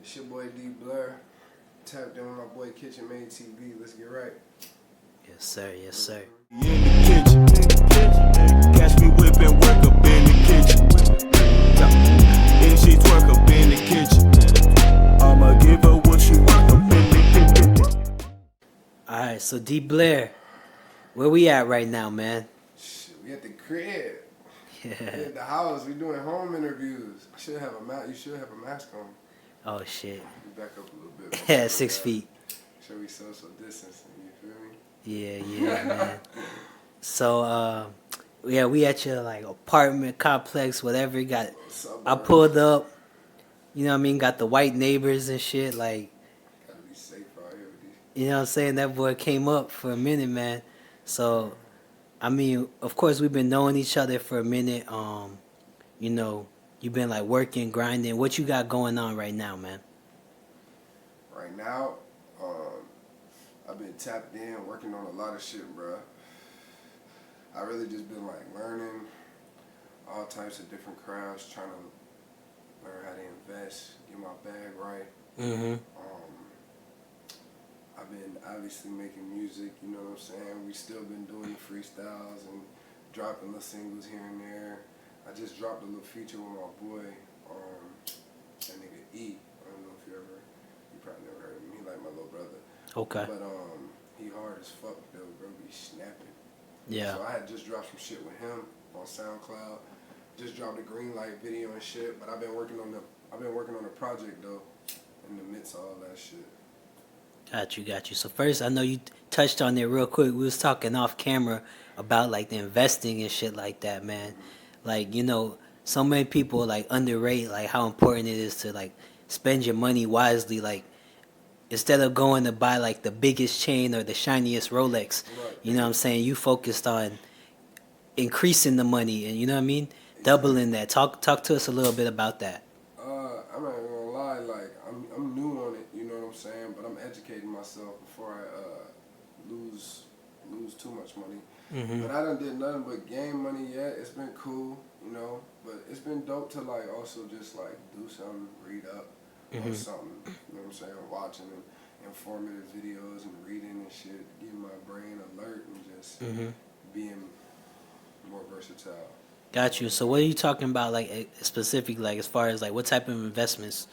It's your boy DBlair. Tapped in with my boy Kitchen Made TV. Let's get right. Yes, sir. Yes, sir. In the kitchen, catch me whipping work up in the kitchen. And she twerk up in the kitchen. I'ma give her what she want up in the kitchen. All right, so DBlair, where we at right now, man? Shit, we at the crib. We Yeah. at the house. We doing home interviews. I should have a mask. You should have a mask on. Oh shit. We back up a little bit. Yeah, 6 feet. Should we social distancing? You feel me? Yeah, man. So, yeah, we at your like apartment complex, whatever. Got, I pulled up. You know what I mean? Got the white neighbors and shit. Like, Gotta be safe out here with these. you know what I'm saying? That boy came up for a minute, man. So, I mean, of course, we've been knowing each other for a minute. You know, you've been like working, grinding. What you got going on right now, man? Right now, I've been tapped in, working on a lot of shit, bruh. I really just been like learning all types of different crafts, trying to learn how to invest, get my bag right. Mm-hmm. I've been obviously making music, you know what I'm saying? We still been doing the freestyles and dropping little singles here and there. I just dropped a little feature with my boy, that nigga E. I don't know if you probably never heard of him. He like my little brother. Okay. But he hard as fuck though, bro. Be snapping. Yeah. So I had just dropped some shit with him on SoundCloud. Just dropped a green light video and shit. But I've been working on the project though, in the midst of all that shit. Got you. So first, I know you touched on it real quick. We was talking off camera about like the investing and shit like that, man. Like, you know, so many people like underrate like how important it is to like spend your money wisely. Like, instead of going to buy like the biggest chain or the shiniest Rolex, you know what I'm saying? You focused on increasing the money and, you know what I mean, doubling that. Talk to us a little bit about that. I'm not even gonna lie, like I'm new on it, you know what I'm saying? But I'm educating myself before I lose too much money. Mm-hmm. But I done did nothing but gain money yet. It's been cool, you know. But it's been dope to like also just like do something, read up or something. You know what I'm saying? Watching informative videos and reading and shit, getting my brain alert and just being more versatile. Got you. So what are you talking about, like specific, like as far as like what type of investments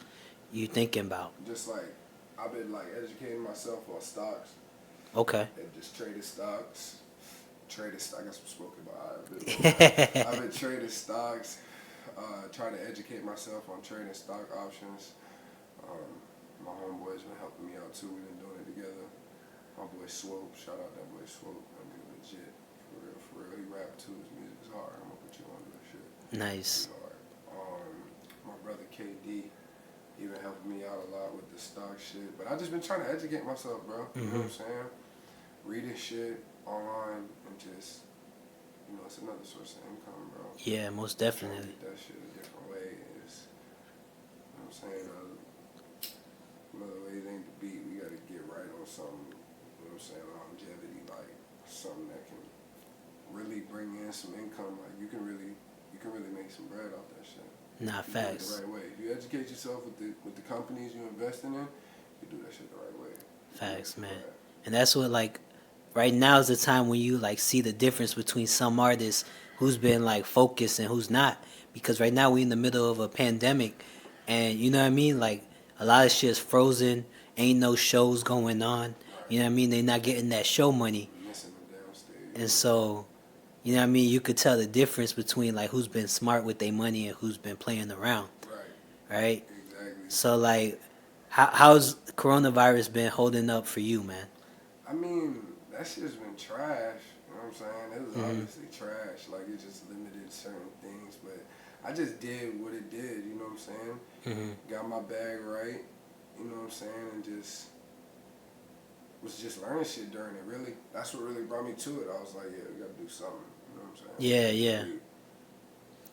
you thinking about? Just like I've been like educating myself on stocks. Okay. And just traded stocks. I guess I'm smoking about I've been trading stocks, trying to educate myself on trading stock options. My homeboy's been helping me out too. We've been doing it together. My boy Swope, shout out that boy Swope. That nigga legit. For real. He rap too. His music is hard. I'm gonna put you on to that shit. Nice. My brother KD, he been helping me out a lot with the stock shit. But I just been trying to educate myself, bro. You know what I'm saying? Reading shit online and just, you know, it's another source of income, bro. Yeah, most definitely. That shit a different way is, you know what I'm saying? Another way it ain't the beat. We gotta get right on something, you know what I'm saying? Longevity, like something that can really bring in some income. Like you can really make some bread off that shit. Nah, You do it facts. the right way. If you educate yourself with the companies you investing in, you do that shit the right way. Facts, man. And that's what like right now is the time when you like see the difference between some artists who's been like focused and who's not. Because right now we in the middle of a pandemic and you know what I mean? Like a lot of shit is frozen, ain't no shows going on. You know what I mean? They're not getting that show money. Missing the damn stage. And so, you know what I mean? You could tell the difference between like who's been smart with their money and who's been playing around. Right? Exactly. So like how's coronavirus been holding up for you, man? I mean, that shit's been trash. You know what I'm saying? It was obviously trash. Like, it just limited certain things. But I just did what it did, you know what I'm saying? Got my bag right, you know what I'm saying? And just was just learning shit during it, really. That's what really brought me to it. I was like, yeah, we got to do something. You know what I'm saying? Yeah.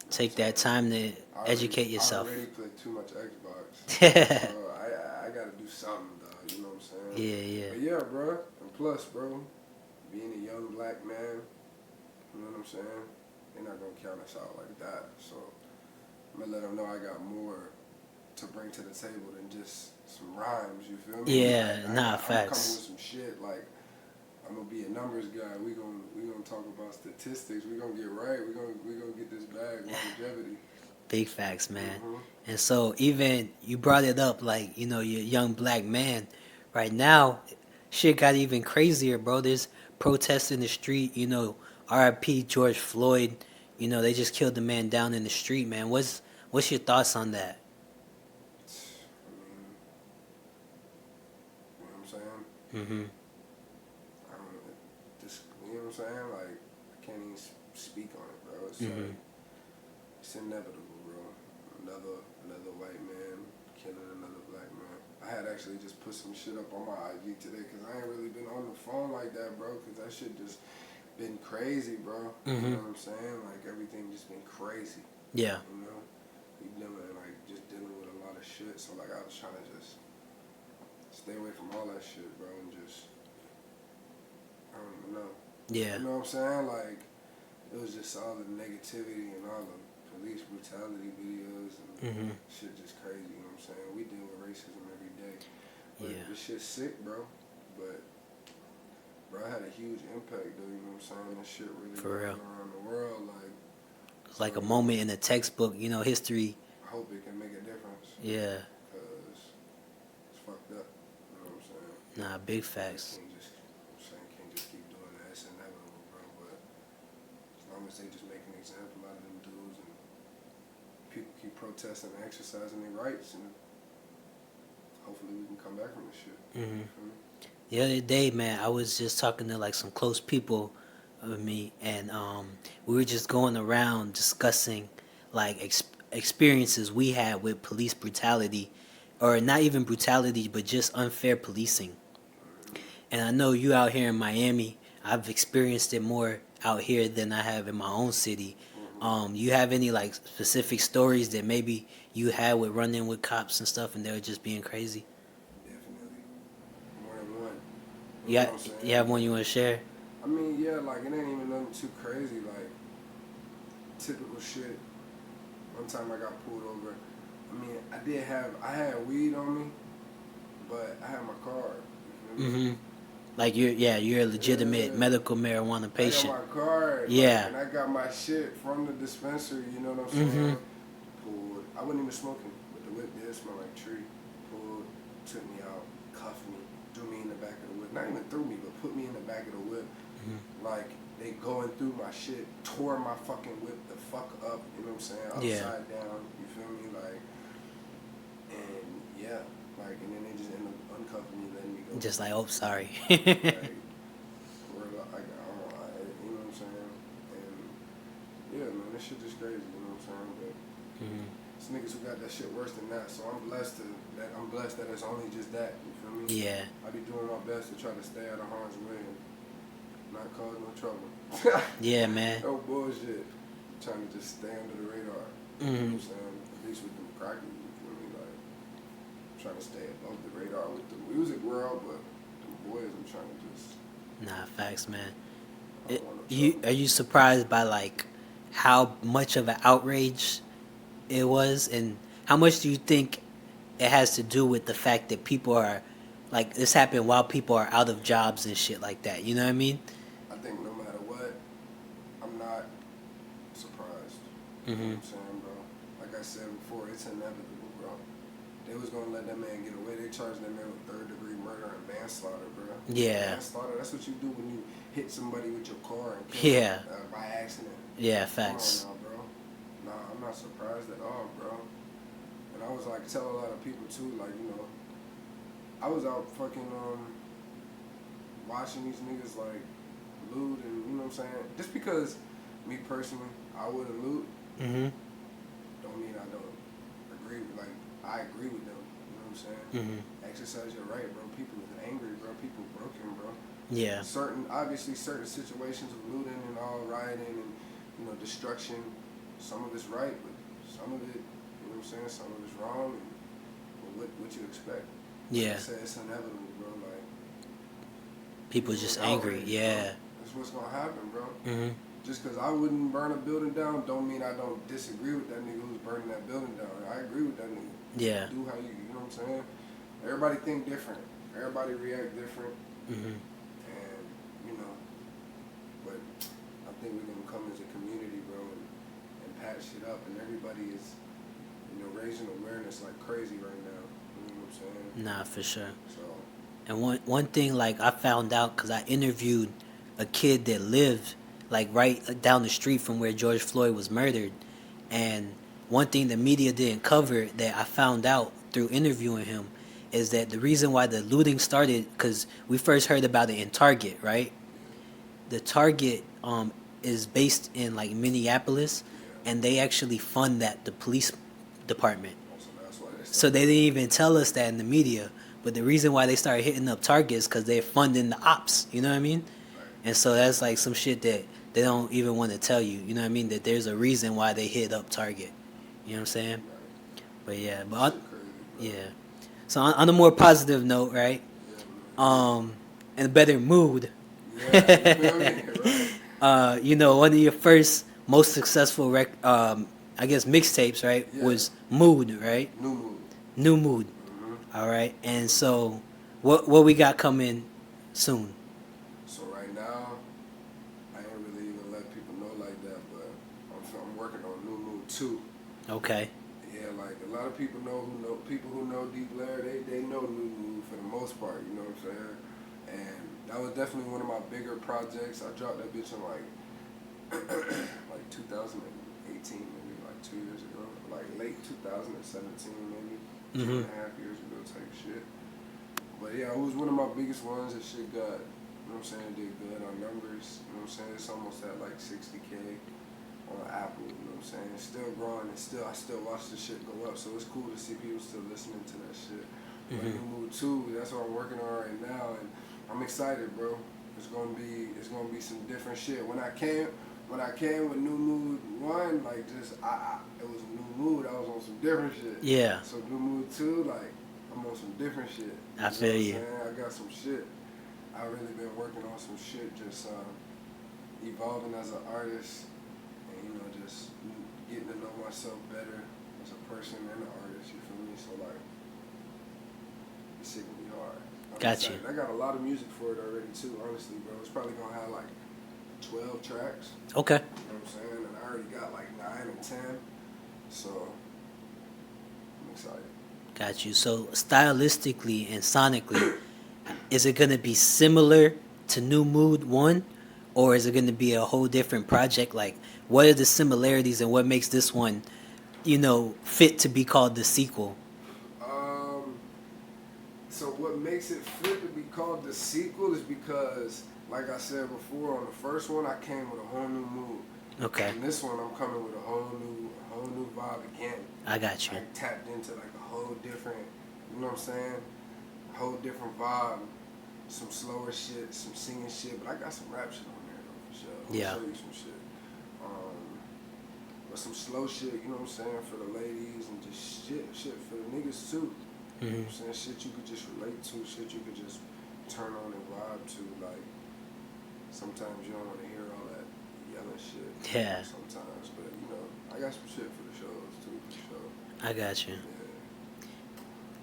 Take that time to educate yourself. I already played too much Xbox. So I got to do something, though. You know what I'm saying? Yeah. But yeah, bro. And plus, bro, being a young black man, you know what I'm saying? They're not going to count us out like that. So I'm going to let them know I got more to bring to the table than just some rhymes. You feel me? Yeah, Like, nah, I'm coming with facts. some shit. Like, I'm gonna be a numbers guy. We gonna talk about statistics. We gonna get right. We gonna get this bag, longevity. Big facts, man. Mhm. And so even you brought it up, like, you know, you're a young black man. Right now, shit got even crazier, bro. There's protests in the street, you know, RIP George Floyd. You know, they just killed the man down in the street, man. What's your thoughts on that? I mean, you know what I'm saying? Mm-hmm. I don't just, you know what I'm saying? Like, I can't even speak on it, bro. It's Mhm. like, it's inevitable, bro. Another white man killing another black man. I had actually just put some shit up on my IG today because I ain't really been on the phone like that, bro. Because that shit just been crazy, bro. You Mhm. know what I'm saying? Like, everything just been crazy. Yeah. You know? We dealing with a lot of shit. So, like, I was trying to just stay away from all that shit, bro, and just, I don't even know. Yeah. You know what I'm saying? Like, it was just all the negativity and all the police brutality videos and Mhm. shit just crazy, you know what I'm saying? We deal with racism every day. But Yeah. this shit's sick, bro. But, bro, it had a huge impact, though, you know what I'm saying? This shit really For real. went around the world, like, It's like a moment in a textbook, you know, history. I hope it can make a difference. Yeah. Because it's fucked up, you know what I'm saying? Nah, big facts. Can't just keep doing that. It's inevitable, bro. But as long as they just make an example out of them dudes and people keep protesting and exercising their rights, and hopefully we can come back from this shit. Mhm. You feel me? The other day, man, I was just talking to like some close people of me, and we were just going around discussing like experiences we had with police brutality, or not even brutality, but just unfair policing. And I know you out here in Miami, I've experienced it more out here than I have in my own city. You have any like specific stories that maybe you had with running with cops and stuff, and they were just being crazy? Definitely. More than one. You know Yeah, what I'm saying? you have one you want to share? I mean, yeah, like, it ain't even nothing too crazy. Like, typical shit. One time I got pulled over. I mean, I had weed on me, but I had my card. You feel me? Mm-hmm. Like you're a legitimate Yeah. medical marijuana patient. I got my card. Yeah. And I got my shit from the dispensary, you know what I'm Mhm. saying? Pulled. I wasn't even smoking, but the whip did smell like tree. Pulled, took me out, cuffed me, threw me in the back of the whip. Not even threw me, but put me in the back of the whip. Mhm. Like, they going through my shit, tore my fucking whip the fuck up, you know what I'm saying? Yeah. Upside down, you feel me? Like, and yeah, like, and then they just end up uncuffing me, letting me go. Just like, oh, sorry. Like, you know what I'm saying? And yeah, man, this shit just crazy, you know what I'm saying? But Mhm. it's niggas who got that shit worse than that, so I'm blessed that it's only just that, you feel me? Yeah. I be doing my best to try to stay out of harm's way and not cause no trouble. Yeah, man. No bullshit. Trying to just stay under the radar. You know what I'm Mhm. saying? At least with them crackers, you feel me? Like, trying to stay above the radar with the music world, but them boys, I'm trying to just, Nah, facts, man. I don't want no You trouble. are you surprised by like how much of an outrage it was, and how much do you think it has to do with the fact that people are like this happened while people are out of jobs and shit like that? You know what I mean? I think no matter what, I'm not surprised. You know what I'm saying, bro? Like I said before, it's inevitable, bro. They was gonna let that man get away. They charged that man with third-degree murder and manslaughter, bro. Yeah. Manslaughter, that's what you do when you hit somebody with your car and kill Yeah. them by accident. Yeah, Come facts. on now, bro. Nah, I'm not surprised at all, bro. And I was like, tell a lot of people too, like, you know, I was out fucking watching these niggas like loot, and you know what I'm saying? Just because me personally, I wouldn't loot, Mhm. don't mean I don't agree with, like, I agree with them. You know what I'm saying? Mhm. Exercise your right, bro. People is angry, bro. People broken, bro. Yeah. Obviously certain situations of looting and all rioting and, you know, destruction, some of it's right, but some of it, you know what I'm saying, some of it's wrong, and what you expect. Yeah. Like I said, it's inevitable, bro. Like, People just outrage, angry. bro. Yeah. That's what's gonna happen, bro. Mhm. Just because I wouldn't burn a building down don't mean I don't disagree with that nigga who's burning that building down. I agree with that nigga. Yeah. Do how you know what I'm saying? Everybody think different. Everybody react different. Mm-hmm. And, you know, but I think we're going to come as a community, bro, and patch shit up. And everybody is, you know, raising awareness like crazy right now. You know what I'm saying? Nah, for sure. So, And one thing, like, I found out because I interviewed a kid that lived, like, right down the street from where George Floyd was murdered. And one thing the media didn't cover that I found out through interviewing him is that the reason why the looting started, because we first heard about it in Target, right? The Target is based in, like, Minneapolis, yeah. and they actually fund the police department. So that's why they So they didn't even tell us that in the media. But the reason why they started hitting up Target is because they're funding the ops. You know what I mean? Right. And so that's like some shit that they don't even want to tell you. You know what I mean? That there's a reason why they hit up Target. You know what I'm saying? Right. But yeah, Shit crazy, bro. yeah. So on a more positive note, right? Yeah, man. In a better mood. Yeah, you feel me? Right. You know, one of your first most successful I guess mixtapes, right? Yeah. Was Mood, right? New Mood. New Mood. Mm-hmm. All right, and so what we got coming soon? So right now, I ain't really even let people know like that, but I'm working on New Mood 2. Okay. Yeah, like a lot of people who know DBlair, they know New Mood for the most part, you know what I'm saying? And that was definitely one of my bigger projects. I dropped that bitch in like 2018, maybe like 2 years ago, like late 2017 maybe. Mm-hmm. 2.5 years ago type shit. But yeah, it was one of my biggest ones. That shit got, you know what I'm saying, did good on numbers. You know what I'm saying? It's almost at like 60K on Apple, you know what I'm saying? It's still growing and I still watch the shit go up. So it's cool to see people still listening to that shit. But New Mood 2, that's what I'm working on right now, and I'm excited, bro. It's gonna be some different shit. When I came with New Mood 1, like it was New Mood, I was on some different shit. Yeah. So New Mood 2, like I'm on some different shit. I feel you. I got some shit. I really been working on some shit, just evolving as an artist, and you know, just getting to know myself better as a person and an artist. You feel me? So like, this shit gonna be hard. Got you. I got a lot of music for it already too. Honestly, bro, it's probably gonna have like 12 tracks. Okay. You know what I'm saying? And I already got like 9 or 10. So I'm excited. Got you. So stylistically and sonically, is it gonna be similar to New Mood 1, or is it gonna be a whole different project? Like, what are the similarities and what makes this one, you know, fit to be called the sequel? So what makes it fit to be called the sequel is because, like I said before, on the first one I came with a whole new mood. Okay. And this one I'm coming with a whole new vibe again. I got you. I tapped into like a whole different, you know what I'm saying? A whole different vibe. Some slower shit, some singing shit, but I got some rap shit on there though, for sure. Yeah. I'll show you some shit. But some slow shit, you know what I'm saying, for the ladies, and just shit for the niggas too. You know what I'm saying? Shit you could just relate to, shit you could just turn on and vibe to. Like, sometimes you don't want to hear all that yelling shit. Yeah. Sometimes, but you know, I got some shit for the shows too, for sure. I got you.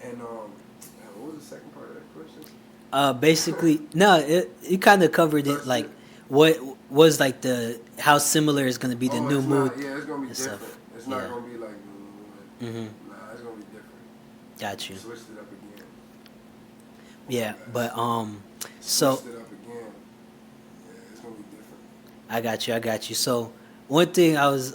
Yeah. And what was the second part of that question? Basically, no, you kind of covered it. Like, what was like how similar is going to be the New Mood? Yeah, it's gonna be different. Stuff. It's not Yeah. gonna be like New Mood. Nah, it's gonna be different. Got you. Switched it up again. Yeah, but so Switched it up again. Yeah, it's gonna be different. I got you. So one thing I was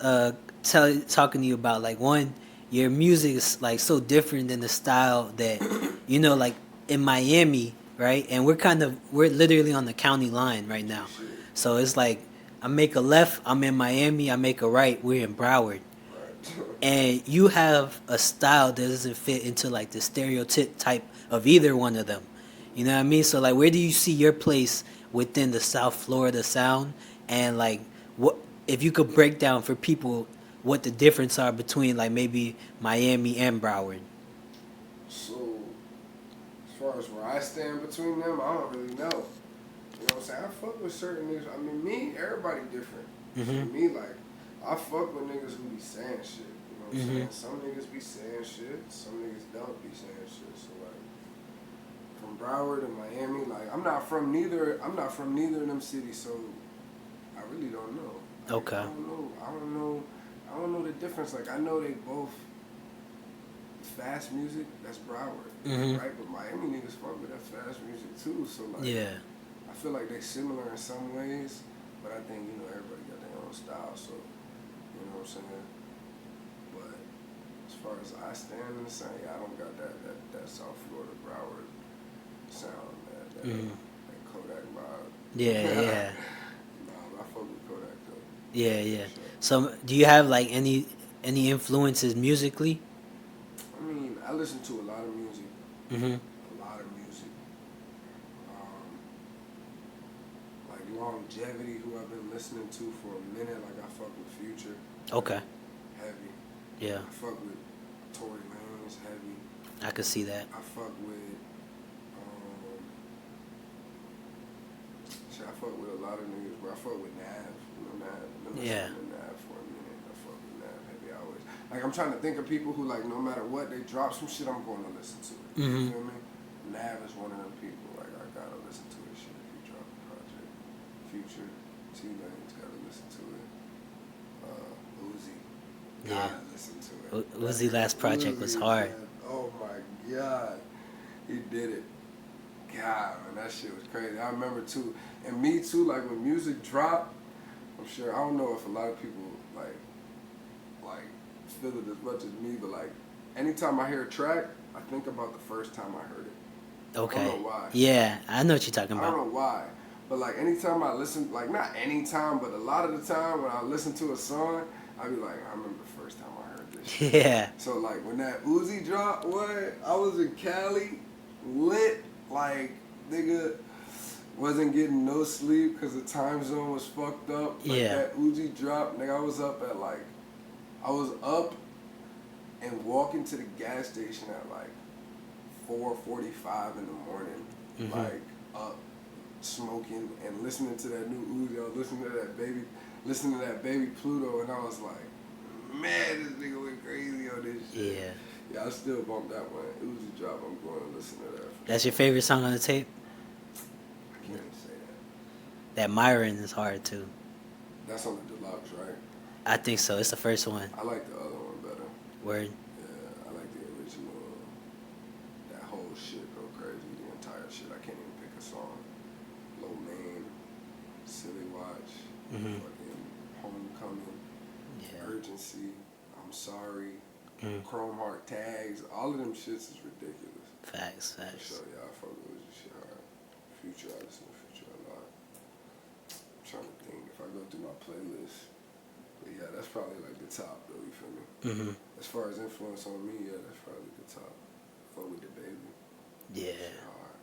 talking to you about, like, one, your music is like so different than the style that you know, like in Miami, right? And we're literally on the county line right now. So it's like I make a left, I'm in Miami. I make a right, we're in Broward. And you have a style that doesn't fit into like the stereotype type of either one of them. You know what I mean? So like, where do you see your place within the South Florida sound? And like, what if you could break down for people what the difference are between like maybe Miami and Broward? So as far as where I stand between them, I don't really know. You know what I'm saying? I fuck with certain niggas. I mean, everybody different. For me, like, I fuck with niggas who be saying shit. You know I'm saying? Some niggas be saying shit, some niggas don't be saying shit. So like, from Broward to Miami, like I'm not from neither of them cities, so I really don't know. Like, Okay. I don't know the difference. Like I know they both fast music. That's Broward, right? But Miami niggas fuck with that fast music too. So like, Yeah. I feel like they similar in some ways, but I think everybody got their own style. So you know what I'm saying. But as far as I stand in the sun, yeah, I don't got that South Florida Broward sound, that Kodak vibe. Yeah. Nah, I fuck with Kodak though. Yeah. Sure. So, do you have like any influences musically? I mean, I listen to a lot of music. Mm-hmm. A lot of music. Like Longevity, who I've been listening to for a minute. Like I fuck with Future. Okay. Heavy. Yeah, I fuck with Tory Lanez. Heavy. I could see that. I fuck with. I fuck with a lot of niggas, but I fuck with Nav. Nav. I've been listening to Nav for a minute. I fuck with Nav heavy always. Like I'm trying to think of people who like no matter what they drop some shit, I'm going to listen to it. You feel me? Nav is one of them people. Like I gotta listen to his shit if he drop a project. Future, T-Lane's gotta listen to it. Uzi, gotta listen to it. Uzi last project was hard. Oh my god, he did it. God, man, that shit was crazy. I remember too, and me too. Like when music dropped, I'm sure I don't know if a lot of people like feel it as much as me, but like anytime I hear a track, I think about the first time I heard it. Okay. I don't know why. Yeah, I know what you're talking I about. don't know why, but like anytime I listen, like not anytime, but a lot of the time when I listen to a song, I be like, I remember the first time I heard this shit. Yeah. So like when that Uzi dropped, what? I was in Cali, lit, like nigga wasn't getting no sleep because the time zone was fucked up. Like Yeah. that Uzi dropped, nigga, I was up and walking to the gas station at like 4:45 in the morning, like up smoking and listening to that new Uzi. I was listening to that baby Pluto, and I was like, man, this nigga went crazy on this shit. Yeah. Yeah, I still bump that one. Uzi drop, I'm going to listen to that. That's your favorite song on the tape? I can't even say that. That Myron is hard too. That's on the deluxe, right? I think so. It's the first one. I like the other one better. Word. Yeah, I like the original. That whole shit go crazy. The entire shit. I can't even pick a song. Low Main, Silly Watch, fucking Homecoming, Urgency, I'm Sorry, Chrome Heart Tags. All of them shits is ridiculous. Facts. For sure, yeah, I fuck with this shit hard. Future, I listen to Future a lot. I'm trying to think if I go through my playlist. But yeah, that's probably like the top though, you feel me? As far as influence on me, yeah, that's probably the top. Fuck with the baby. Yeah. Hard.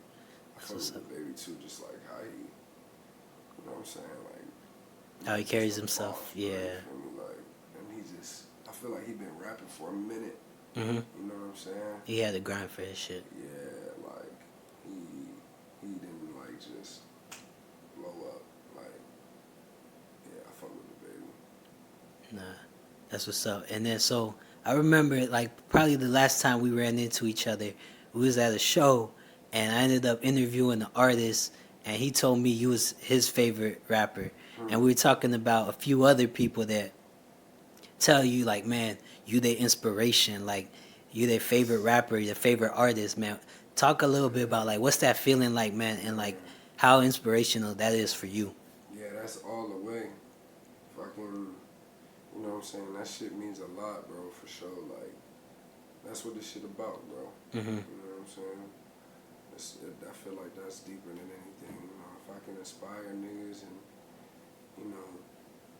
I fuck with the baby too, just like how he, you know what I'm saying? Like How he carries just himself, bro, you yeah. feel me? Like, and he just, I feel like he been rapping for a minute. Mhm. You know what I'm saying? He had to grind for his shit. Yeah, like he didn't like just blow up. Like, yeah, I fuck with the baby. Nah, that's what's up. And then so I remember like probably the last time we ran into each other, we was at a show, and I ended up interviewing the artist, and he told me you was his favorite rapper, and we were talking about a few other people that tell you like, man, you their inspiration, like you their favorite rapper, your favorite artist, man. Talk a little bit about like what's that feeling like, man, and like how inspirational that is for you. Yeah, that's all the way. Fucking, you know what I'm saying? That shit means a lot, bro, for sure. Like, that's what this shit about, bro. You know what I'm saying? I feel like that's deeper than anything. You know, if I can inspire niggas and, you know,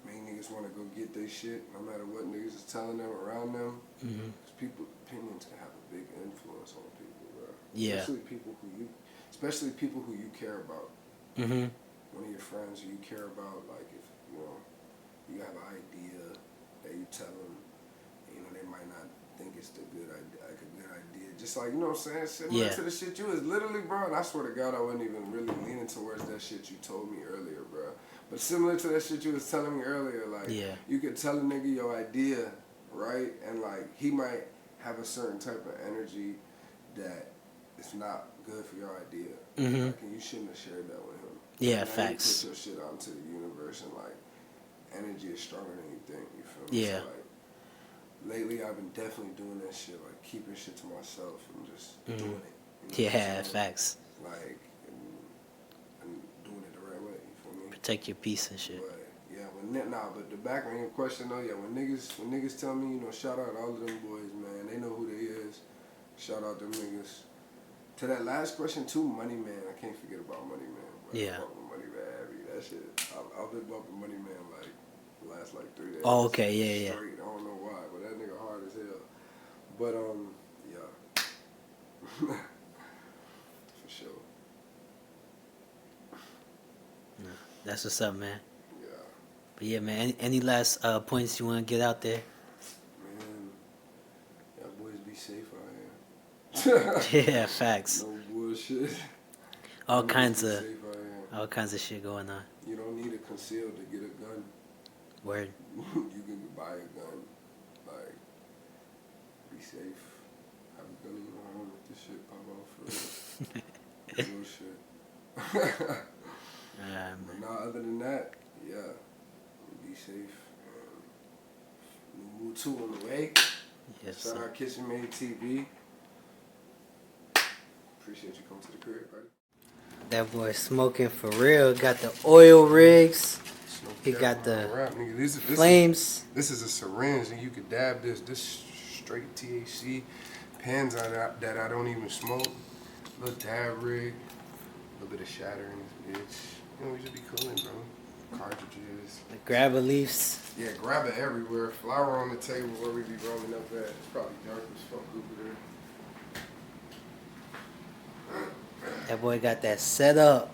make niggas want to go get their shit, no matter what niggas is telling them around them. Because people's opinions can have a big influence on people, bro. Yeah. Especially people who you care about. One of your friends who you care about, like if, you know, you have an idea that you tell them, you know, they might not think it's the good idea, like a good idea. Just like, you know what I'm saying? Similar to the shit you was literally, bro, and I swear to God, I wasn't even really leaning towards that shit you told me earlier, bro. But similar to that shit you was telling me earlier, like, you could tell a nigga your idea, right? And like he might have a certain type of energy that is not good for your idea. Mm-hmm. Like, and you shouldn't have shared that with him. Yeah, and facts. You put your shit out into the universe, and like energy is stronger than you think. You feel me? Yeah. So, like, lately, I've been definitely doing that shit, like keeping shit to myself and just doing it. You know what Yeah, I'm saying? facts. Like, and doing it the right way. You feel me? Protect your peace and shit. But yeah, but the background question though, yeah, when niggas tell me, you know, shout out all of them boys, man, they know who they is. Shout out them niggas. To that last question too, Money Man, I can't forget about Money Man. Bro. Yeah. I fuck with Money Man heavy. That shit, I've been bumping Money Man like the last like 3 days. Oh, okay, yeah. Straight. I don't know why, but that nigga hard as hell. But yeah. For sure. That's what's up, man. Yeah. But yeah, man, any last points you want to get out there? Man, y'all boys be safe out here. Yeah, facts. No bullshit. All Y'all kinds boys be of safe out here. all kinds of shit going on. You don't need a concealed to get a gun. Word. You can buy a gun. Like, be safe. Have a gun in your home if this shit pop off for real. Real shit. But nah, other than that, yeah, be safe. New Mood 2 on the way. Yes, Shout sir. out Kitchen Made TV. Appreciate you coming to the crib, buddy. That boy smoking for real. Got the oil rigs. He got the rap, nigga. This flames. This is a syringe, and you could dab this. This straight THC. Pens that I don't even smoke. Little dab rig. A little bit of shatter in this bitch. You know, we just be cooling, bro. Cartridges. The grabber leaves. Yeah, grab it everywhere. Flour on the table where we be rolling up at. It's probably dark as fuck over there. That boy got that set up.